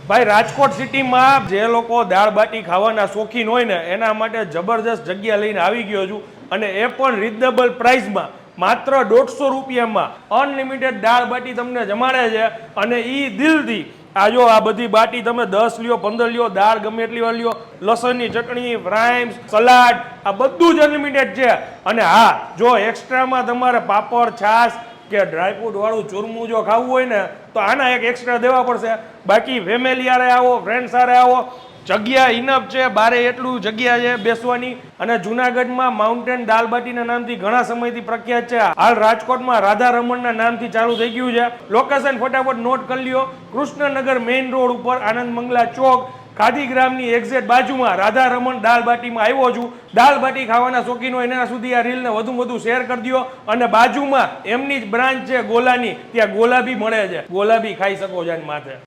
ભાઈ રાજકોટ સિટીમાં જે લોકો દાળ બાટી ખાવાના શોખીન હોય ને એના માટે જબરજસ્ત જગ્યા લઈને આવી ગયો છું અને એ પણ રીઝનેબલ પ્રાઇસમાં માત્ર 150 રૂપિયામાં અનલિમિટેડ દાળ બાટી તમને જમાડે છે અને ઈ દિલથી આ જો આ બધી બાટી તમે 10 લ્યો 15 લ્યો દાળ ગમે એટલી વાર લ્યો લસણની ચટણી ફ્રાઈમ્સ સલાડ આ બધું જ અનલિમિટેડ છે અને હા જો એક્સ્ટ્રામાં તમારે પાપડ છાશ કે ડ્રાયફ્રૂટ વાળું ચૂરમું જો ખાવું હોય ને તો આના એક એક્સ્ટ્રા દેવા પડશે બાકી ફેમિલી આરે આવો ફ્રેન્ડ સાથે આવો જગ્યા ઇનફ છે બારે એટલું જગ્યા છે બેસવાની અને જુનાગઢમાં માઉન્ટેન દાલ બાટીના નામથી ઘણા સમયથી પ્રખ્યાત છે હાલ રાજકોટમાં રાધા રમણના નામથી ચાલુ થઈ ગયું છે લોકેશન ફટાફટ નોટ કરી લ્યો કૃષ્ણનગર મેઇન રોડ ઉપર આનંદ મંગલા ચોક ખાદીગ્રામની એક્ઝેક્ટ બાજુમાં રાધા રમણ દાલ બાટીમાં આવ્યો છું દાલ બાટી ખાવાના શોખીન હોય એના સુધી આ રીલને વધુ શેર કરી દો અને બાજુમાં એમની જ બ્રાન્ચ છે ગોલાની ત્યાં ગોલા બી મળે છે ગોલા બી ખાઈ શકો છો માથે